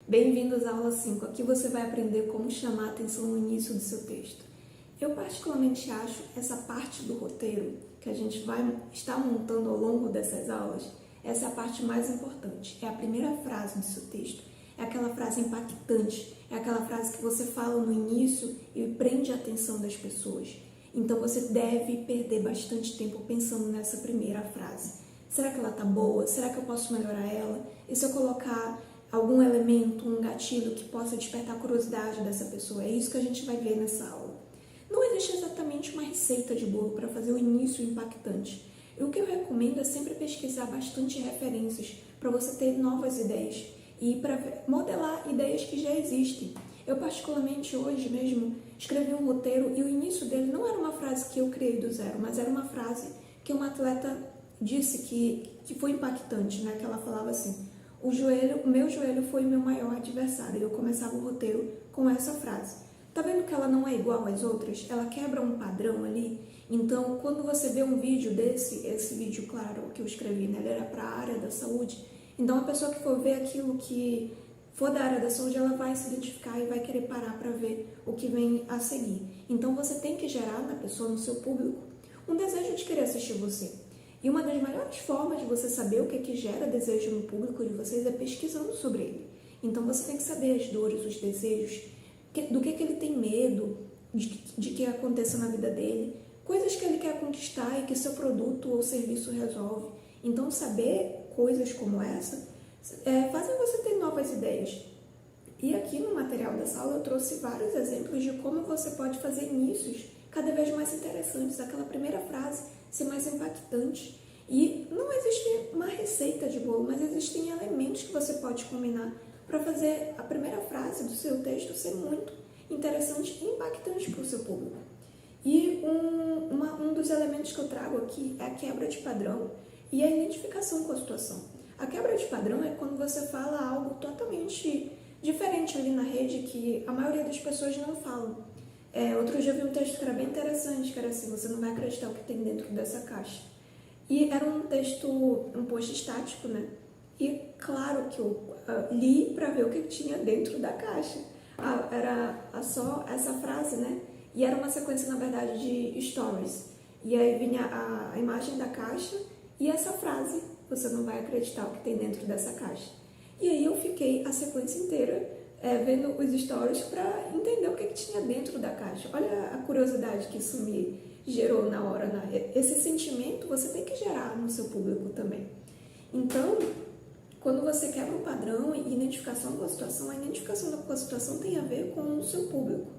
Bem-vindos à aula 5. Aqui você vai aprender como chamar a atenção no início do seu texto. Eu particularmente acho essa parte do roteiro que a gente vai estar montando ao longo dessas aulas, essa é a parte mais importante. É a primeira frase do seu texto. É aquela frase impactante, é aquela frase que você fala no início e prende a atenção das pessoas. Então você deve perder bastante tempo pensando nessa primeira frase. Será que ela tá boa? Será que eu posso melhorar ela? E se eu colocar algum elemento, um gatilho que possa despertar a curiosidade dessa pessoa? É isso que a gente vai ver nessa aula. Não existe exatamente uma receita de bolo para fazer o início impactante. E o que eu recomendo é sempre pesquisar bastante referências para você ter novas ideias e para modelar ideias que já existem. Eu particularmente hoje mesmo escrevi um roteiro e o início dele não era uma frase que eu criei do zero, mas era uma frase que uma atleta disse que foi impactante, né? Que ela falava assim: o meu joelho foi meu maior adversário. E eu começava o roteiro com essa frase. Tá vendo que ela não é igual às outras? Ela quebra um padrão ali. Então, quando você vê um vídeo esse vídeo, claro, que eu escrevi, né? Ele era para a área da saúde. Então, a pessoa que for ver aquilo que for da área da saúde, ela vai se identificar e vai querer parar para ver o que vem a seguir. Então, você tem que gerar na pessoa, no seu público, um desejo de querer assistir você. E uma das melhores formas de você saber o que gera desejo no público de vocês é pesquisando sobre ele. Então, você tem que saber as dores, os desejos, do que ele tem medo de que aconteça na vida dele, coisas que ele quer conquistar e que seu produto ou serviço resolve. Então, saber coisas como essa fazem você ter novas ideias. E aqui no material dessa aula eu trouxe vários exemplos de como você pode fazer inícios cada vez mais interessantes, aquela primeira frase ser mais impactante. E não existe uma receita de bolo, mas existem elementos que você pode combinar para fazer a primeira frase do seu texto ser muito interessante e impactante para o seu público. E um dos elementos que eu trago aqui é a quebra de padrão e a identificação com a situação. A quebra de padrão é quando você fala algo totalmente diferente ali na rede que a maioria das pessoas não falam. Outro dia eu vi um texto que era bem interessante, que era assim: você não vai acreditar o que tem dentro dessa caixa. E era um post estático, né? E claro que eu li para ver o que tinha dentro da caixa. Era só essa frase, né? E era uma sequência, na verdade, de stories. E aí vinha a imagem da caixa e essa frase: você não vai acreditar o que tem dentro dessa caixa. E aí eu fiquei a sequência inteira vendo os stories para entender o que tinha dentro da caixa. Olha a curiosidade que isso me gerou na hora. Esse sentimento você tem que gerar no seu público também. Então, quando você quebra o padrão e identificação com a situação, a identificação com a situação tem a ver com o seu público.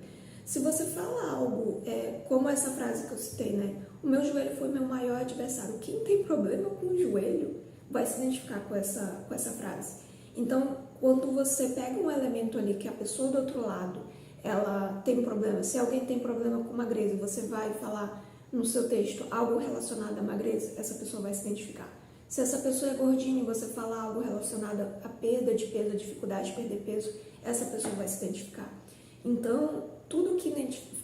Se você fala algo como essa frase que eu citei, né? O meu joelho foi meu maior adversário. Quem tem problema com o joelho vai se identificar com essa frase. Então, quando você pega um elemento ali que a pessoa do outro lado, ela tem um problema, se alguém tem problema com magreza, você vai falar no seu texto algo relacionado à magreza, essa pessoa vai se identificar. Se essa pessoa é gordinha e você falar algo relacionado à perda de peso, à dificuldade de perder peso, essa pessoa vai se identificar. Então, tudo que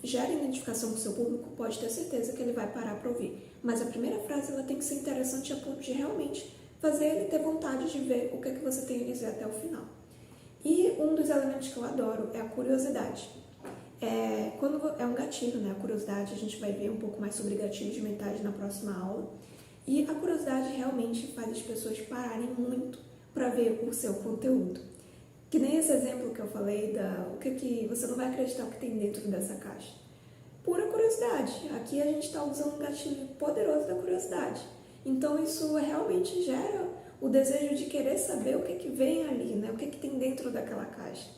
gera identificação com o seu público, pode ter certeza que ele vai parar para ouvir. Mas a primeira frase ela tem que ser interessante a ponto de realmente fazer ele ter vontade de ver o que você tem a dizer até o final. E um dos elementos que eu adoro é a curiosidade. Quando é um gatilho, né? A curiosidade, a gente vai ver um pouco mais sobre gatilhos mentais na próxima aula. E a curiosidade realmente faz as pessoas pararem muito para ver o seu conteúdo. Que nem esse exemplo que eu falei o que você não vai acreditar o que tem dentro dessa caixa. Pura curiosidade. Aqui a gente está usando um gatilho poderoso da curiosidade. Então isso realmente gera o desejo de querer saber o que vem ali, né? O que tem dentro daquela caixa.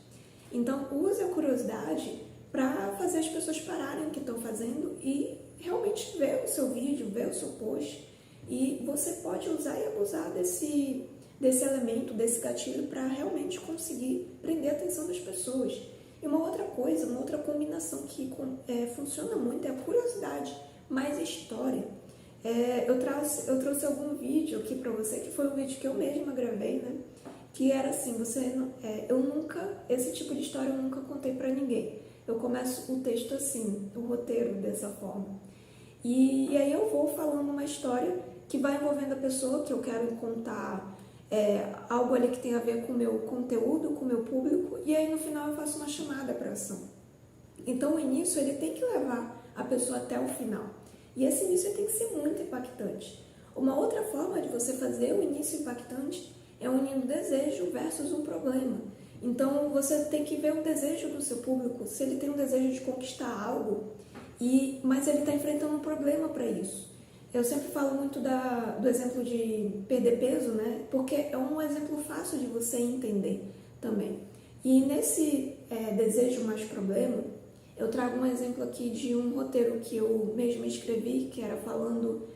Então use a curiosidade para fazer as pessoas pararem o que estão fazendo e realmente ver o seu vídeo, ver o seu post. E você pode usar e abusar desse elemento, desse gatilho para realmente conseguir prender a atenção das pessoas. E uma outra coisa, uma outra combinação que funciona muito é a curiosidade mais história. Eu trouxe algum vídeo aqui para você, que foi um vídeo que eu mesma gravei, né? Que era assim: esse tipo de história eu nunca contei para ninguém. Eu começo o texto assim, o roteiro dessa forma. E aí eu vou falando uma história que vai envolvendo a pessoa que eu quero contar algo ali que tem a ver com o meu conteúdo, com o meu público, e aí no final eu faço uma chamada para ação. Então o início ele tem que levar a pessoa até o final. E esse início tem que ser muito impactante. Uma outra forma de você fazer o início impactante é unindo desejo versus um problema. Então você tem que ver o desejo do seu público, se ele tem um desejo de conquistar algo, mas ele está enfrentando um problema para isso. Eu sempre falo muito do exemplo de perder peso, né? Porque é um exemplo fácil de você entender também. E nesse desejo mais problema, eu trago um exemplo aqui de um roteiro que eu mesma escrevi, que era falando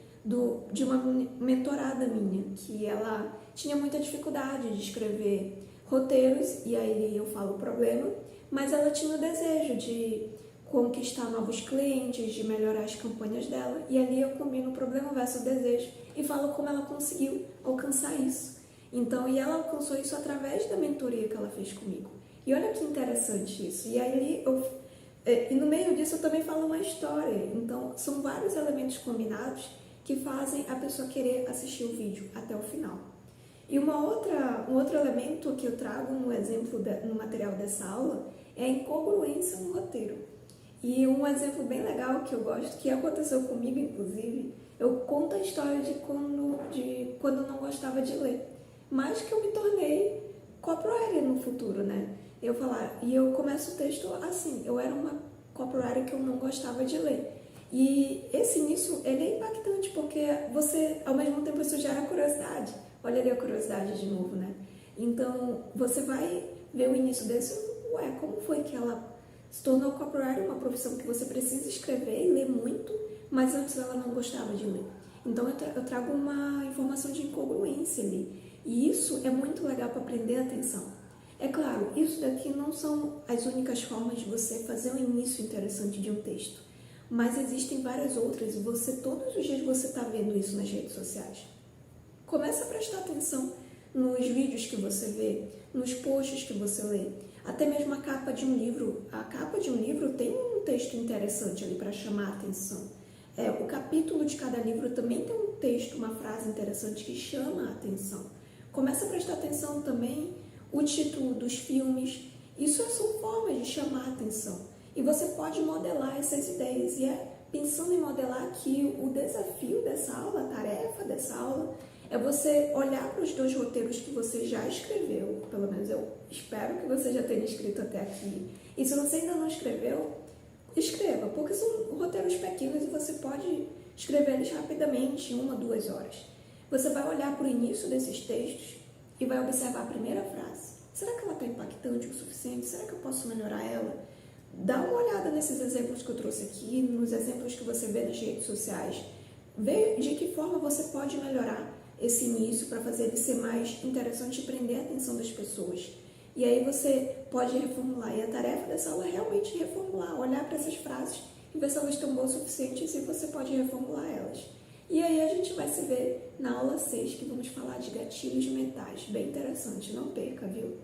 de uma mentorada minha, que ela tinha muita dificuldade de escrever roteiros, e aí eu falo o problema, mas ela tinha o desejo de conquistar novos clientes, de melhorar as campanhas dela, e ali eu combino o problema versus o desejo e falo como ela conseguiu alcançar isso. Então, e ela alcançou isso através da mentoria que ela fez comigo. E olha que interessante isso. E aí e no meio disso eu também falo uma história. Então, são vários elementos combinados que fazem a pessoa querer assistir o vídeo até o final. E um outro elemento que eu trago no exemplo, no material dessa aula, é a incongruência no roteiro. E um exemplo bem legal que eu gosto, que aconteceu comigo, inclusive, eu conto a história de quando eu não gostava de ler, mas que eu me tornei copywriter no futuro, né? E eu começo o texto assim, eu era uma copywriter que eu não gostava de ler. E esse início, ele é impactante, porque você, ao mesmo tempo, isso gera curiosidade. Olha ali a curiosidade de novo, né? Então, você vai ver o início desse, como foi que ela se tornou copywriter, uma profissão que você precisa escrever e ler muito, mas antes ela não gostava de ler. Então, eu trago uma informação de incongruência ali. E isso é muito legal para prender a atenção. É claro, isso daqui não são as únicas formas de você fazer um início interessante de um texto, mas existem várias outras e todos os dias você está vendo isso nas redes sociais. Começa a prestar atenção nos vídeos que você vê, nos posts que você lê, até mesmo a capa de um livro. A capa de um livro tem um texto interessante ali para chamar a atenção. O capítulo de cada livro também tem um texto, uma frase interessante que chama a atenção. Começa a prestar atenção também o título dos filmes. Isso são formas de chamar a atenção. E você pode modelar essas ideias. E pensando em modelar aqui, o desafio dessa aula, a tarefa dessa aula, é você olhar para os 2 roteiros que você já escreveu, pelo menos eu espero que você já tenha escrito até aqui. E se você ainda não escreveu, escreva, porque são roteiros pequenos e você pode escrever eles rapidamente, em 1 a 2 horas. Você vai olhar para o início desses textos e vai observar a primeira frase. Será que ela está impactante o suficiente? Será que eu posso melhorar ela? Dá uma olhada nesses exemplos que eu trouxe aqui, nos exemplos que você vê nas redes sociais. Vê de que forma você pode melhorar esse início para fazer ele ser mais interessante e prender a atenção das pessoas. E aí você pode reformular. E a tarefa dessa aula é realmente reformular, olhar para essas frases e ver se elas estão boas o suficiente e se você pode reformular elas. E aí a gente vai se ver na aula 6, que vamos falar de gatilhos mentais. Bem interessante, não perca, viu?